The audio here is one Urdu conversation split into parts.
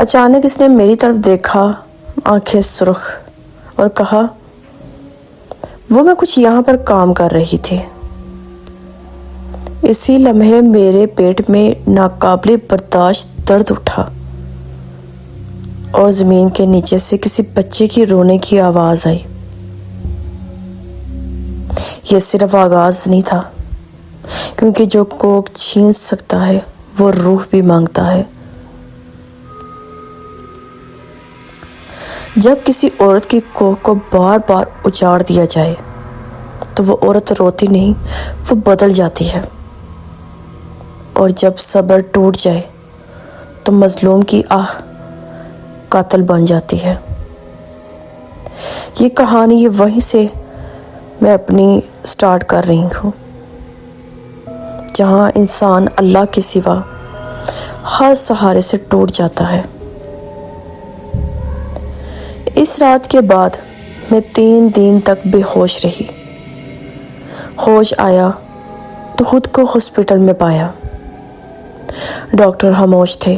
اچانک اس نے میری طرف دیکھا، آنکھیں سرخ، اور کہا، وہ میں کچھ یہاں پر کام کر رہی تھی۔ اسی لمحے میرے پیٹ میں ناقابل برداشت درد اٹھا اور زمین کے نیچے سے کسی بچے کی رونے کی آواز آئی۔ یہ صرف آغاز نہیں تھا، کیونکہ جو کوک چھین سکتا ہے وہ روح بھی مانگتا ہے۔ جب کسی عورت کی کوکھ کو بار بار اجاڑ دیا جائے تو وہ عورت روتی نہیں، وہ بدل جاتی ہے، اور جب صبر ٹوٹ جائے تو مظلوم کی آہ قاتل بن جاتی ہے۔ یہ کہانی وہیں سے میں اپنی سٹارٹ کر رہی ہوں، جہاں انسان اللہ کے سوا ہر سہارے سے ٹوٹ جاتا ہے۔ اس رات کے بعد میں 3 دن تک بے ہوش رہی۔ ہوش آیا تو خود کو ہاسپٹل میں پایا۔ ڈاکٹر خاموش تھے۔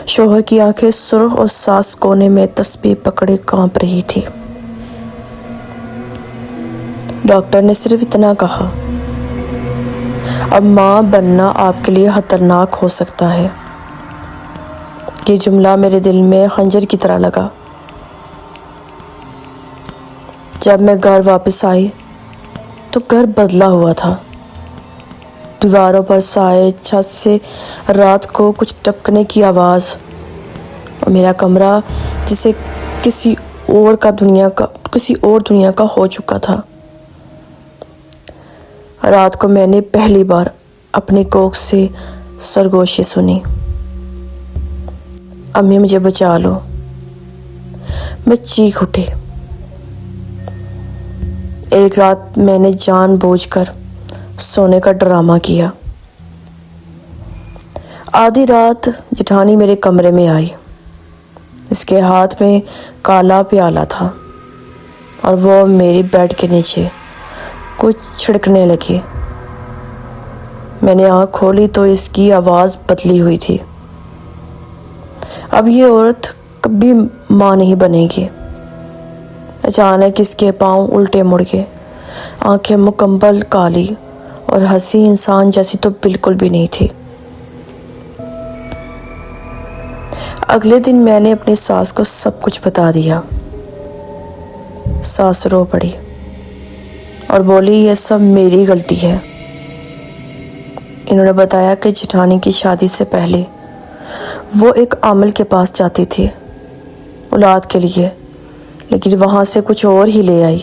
شوہر کی آنکھیں سرخ اور ساس کونے میں تسبیح پکڑے کانپ رہی تھی۔ ڈاکٹر نے صرف اتنا کہا، اب ماں بننا آپ کے لیے خطرناک ہو سکتا ہے۔ یہ جملہ میرے دل میں خنجر کی طرح لگا۔ جب میں گھر واپس آئی تو گھر بدلا ہوا تھا۔ دیواروں پر سائے، چھت سے رات کو کچھ ٹپکنے کی آواز، اور میرا کمرہ جسے کسی اور دنیا کا ہو چکا تھا۔ رات کو میں نے پہلی بار اپنی کوکھ سے سرگوشی سنی، امی مجھے بچا لو۔ میں چیخ اٹھی۔ ایک رات میں نے جان بوجھ کر سونے کا ڈرامہ کیا۔ آدھی رات جٹھانی میرے کمرے میں آئی۔ اس کے ہاتھ میں کالا پیالہ تھا اور وہ میری بیڈ کے نیچے کچھ چھڑکنے لگی۔ میں نے آنکھ کھولی تو اس کی آواز بدلی ہوئی تھی۔ اب یہ عورت کبھی ماں نہیں بنے گی۔ اچانک اس کے پاؤں الٹے مڑ گئے، آنکھیں مکمل کالی، اور ہنسی انسان جیسی تو بالکل بھی نہیں تھی۔ اگلے دن میں نے اپنی ساس کو سب کچھ بتا دیا۔ ساس رو پڑی اور بولی، یہ سب میری غلطی ہے۔ انہوں نے بتایا کہ جٹھانی کی شادی سے پہلے وہ ایک عامل کے پاس جاتی تھی اولاد کے لیے، لیکن وہاں سے کچھ اور ہی لے آئی۔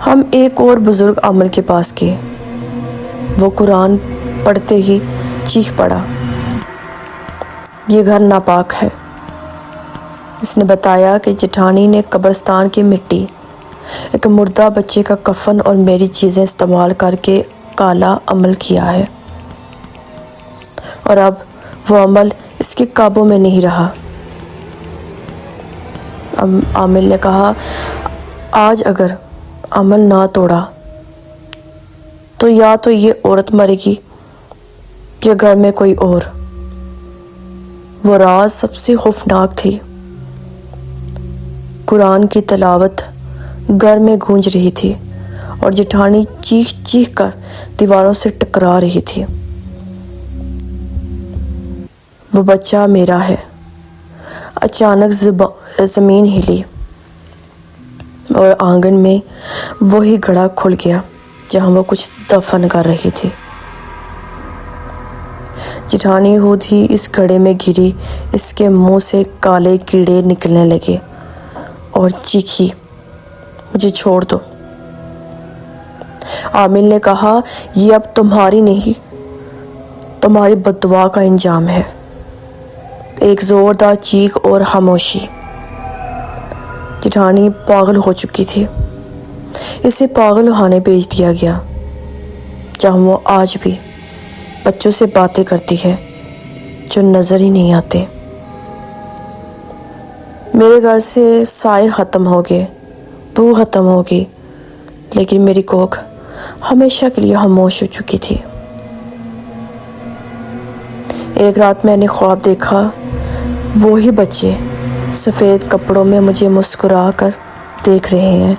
ہم ایک اور بزرگ عامل کے پاس گئے۔ وہ قرآن پڑھتے ہی چیخ پڑا، یہ گھر ناپاک ہے۔ اس نے بتایا کہ جٹھانی نے قبرستان کی مٹی، ایک مردہ بچے کا کفن اور میری چیزیں استعمال کر کے کالا عمل کیا ہے، اور اب وہ عمل اس کے قابو میں نہیں رہا۔ عامل نے کہا، آج اگر عمل نہ توڑا تو یا تو یہ عورت مرے گی یا گھر میں کوئی اور۔ وہ رات سب سے خوفناک تھی۔ قرآن کی تلاوت گھر میں گونج رہی تھی اور جٹھانی چیخ چیخ کر دیواروں سے ٹکرا رہی تھی۔ وہ بچہ میرا ہے۔ اچانک زمین ہلی اور آنگن میں وہی گڑھا کھل گیا جہاں وہ کچھ دفن کر رہی تھی۔ جٹھانی خود ہی اس گڑھے میں گری، اس کے منہ سے کالے کیڑے نکلنے لگے اور چیخی، مجھے چھوڑ دو۔ عامل نے کہا، یہ اب تمہاری نہیں، تمہاری بددعا کا انجام ہے۔ ایک زوردار چیخ اور خاموشی۔ جٹھانی پاگل ہو چکی تھی۔ اسے پاگل خانے بھیج دیا گیا، جہاں وہ آج بھی بچوں سے باتیں کرتی ہے جو نظر ہی نہیں آتے۔ میرے گھر سے سائے ختم ہو گئے، بو ختم ہو گئی، لیکن میری کوکھ ہمیشہ کے لیے خاموش ہو چکی تھی۔ ایک رات میں نے خواب دیکھا، وہی بچے سفید کپڑوں میں مجھے مسکرا کر دیکھ رہے ہیں۔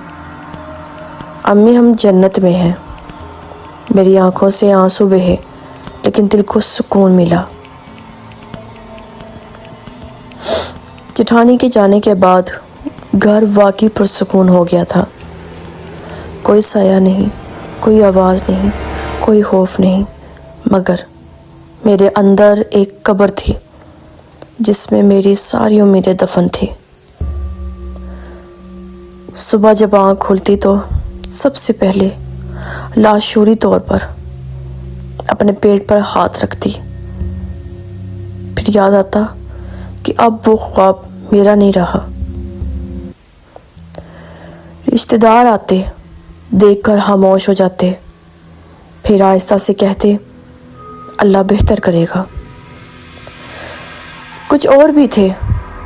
امی ہم جنت میں ہیں۔ میری آنکھوں سے آنسو بہے لیکن دل کو سکون ملا۔ جٹھانی کے جانے کے بعد گھر واقعی پرسکون ہو گیا تھا۔ کوئی سایہ نہیں، کوئی آواز نہیں، کوئی خوف نہیں، مگر میرے اندر ایک قبر تھی جس میں میری ساری امیدیں دفن تھی۔ صبح جب آنکھ کھلتی تو سب سے پہلے لاشعوری طور پر اپنے پیٹ پر ہاتھ رکھتی، پھر یاد آتا کہ اب وہ خواب میرا نہیں رہا۔ رشتہ دار آتے، دیکھ کر خاموش ہو جاتے، پھر آہستہ سے کہتے اللہ بہتر کرے گا۔ کچھ اور بھی تھے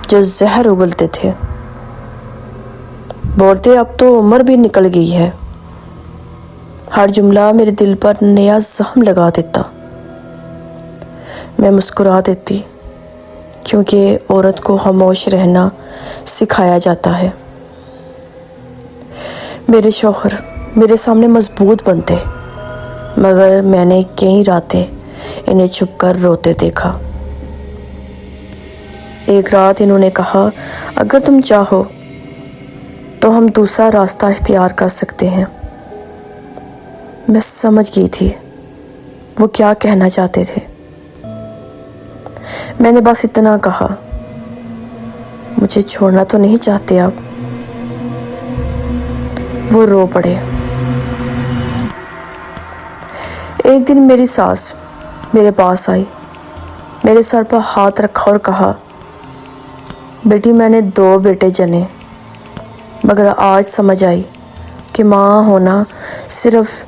جو زہر اگلتے تھے، بولتے اب تو عمر بھی نکل گئی ہے۔ ہر جملہ میرے دل پر نیا زخم لگا دیتا۔ میں مسکرا دیتی کیونکہ عورت کو خاموش رہنا سکھایا جاتا ہے۔ میرے شوہر میرے سامنے مضبوط بنتے، مگر میں نے کئی راتیں انہیں چھپ کر روتے دیکھا۔ ایک رات انہوں نے کہا اگر تم چاہو تو ہم دوسرا راستہ اختیار کر سکتے ہیں۔ میں سمجھ گئی تھی وہ کیا کہنا چاہتے تھے۔ میں نے بس اتنا کہا مجھے چھوڑنا تو نہیں چاہتے آپ؟ وہ رو پڑے۔ ایک دن میری ساس میرے پاس آئی، میرے سر پر ہاتھ رکھا اور کہا بیٹی میں نے 2 بیٹے جنے، مگر آج سمجھ آئی کہ ماں ہونا صرف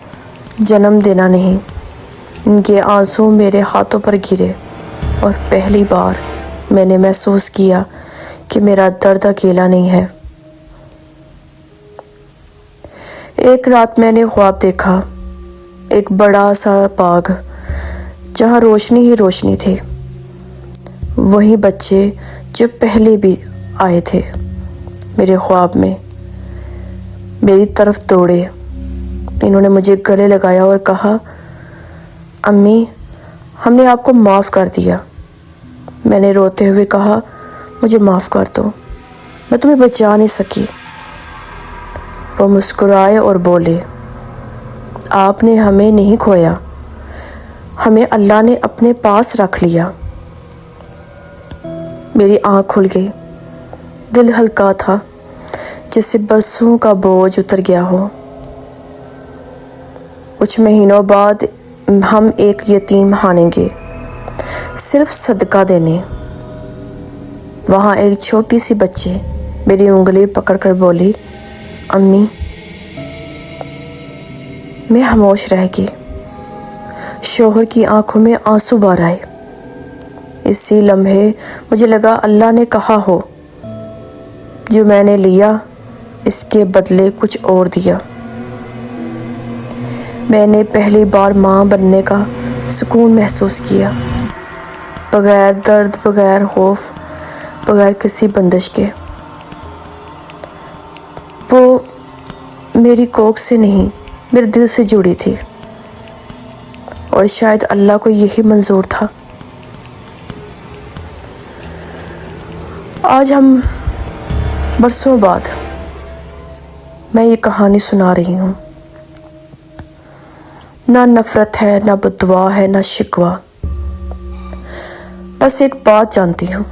جنم دینا نہیں۔ ان کے آنسو میرے ہاتھوں پر گرے اور پہلی بار میں نے محسوس کیا کہ میرا درد اکیلا نہیں ہے۔ ایک رات میں نے خواب دیکھا، ایک بڑا سا باغ جہاں روشنی ہی روشنی تھی۔ وہی بچے جو پہلے بھی آئے تھے میرے خواب میں میری طرف دوڑے۔ انہوں نے مجھے گلے لگایا اور کہا امی ہم نے آپ کو معاف کر دیا۔ میں نے روتے ہوئے کہا مجھے معاف کر دو، میں تمہیں بچا نہیں سکی۔ وہ مسکرائے اور بولے آپ نے ہمیں نہیں کھویا، ہمیں اللہ نے اپنے پاس رکھ لیا۔ میری آنکھ کھل گئی، دل ہلکا تھا جیسے برسوں کا بوجھ اتر گیا ہو۔ کچھ مہینوں بعد ہم ایک یتیم خانے گئے، صرف صدقہ دینے۔ وہاں ایک چھوٹی سی بچی میری انگلی پکڑ کر بولی امی۔ میں خاموش رہ گئی۔ شوہر کی آنکھوں میں آنسو بہہ آئے۔ اسی لمحے مجھے لگا اللہ نے کہا ہو جو میں نے لیا اس کے بدلے کچھ اور دیا۔ میں نے پہلی بار ماں بننے کا سکون محسوس کیا، بغیر درد، بغیر خوف، بغیر کسی بندش کے۔ وہ میری کوکھ سے نہیں میرے دل سے جڑی تھی، اور شاید اللہ کو یہی منظور تھا۔ آج ہم برسوں بعد میں یہ کہانی سنا رہی ہوں۔ نہ نفرت ہے، نہ بددعا ہے، نہ شکوہ۔ بس ایک بات جانتی ہوں،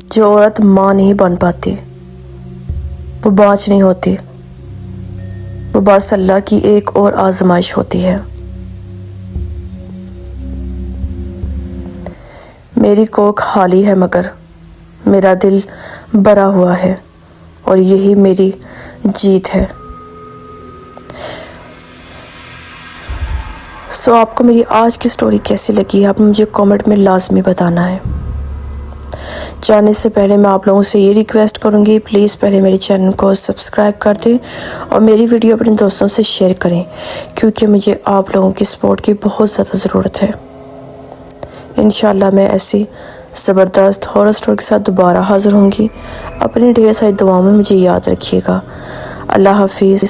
جو عورت ماں نہیں بن پاتی وہ بانجھ نہیں ہوتی، وہ بس اللہ کی ایک اور آزمائش ہوتی ہے۔ میری کوکھ خالی ہے مگر میرا دل بھرا ہوا ہے، اور یہی میری جیت ہے۔ آپ کو میری آج کی سٹوری کیسی لگی؟ آپ مجھے کامنٹ میں لازمی بتانا ہے۔ جانے سے پہلے میں آپ لوگوں سے یہ ریکویسٹ کروں گی پلیز پہلے میرے چینل کو سبسکرائب کر دیں اور میری ویڈیو اپنے دوستوں سے شیئر کریں، کیونکہ مجھے آپ لوگوں کی سپورٹ کی بہت زیادہ ضرورت ہے۔ انشاءاللہ میں ایسی زبردست ہارر سٹوری کے ساتھ دوبارہ حاضر ہوں گی. اپنی ڈھیر ساری دعاؤں میں مجھے یاد رکھیے گا. اللہ حافظ.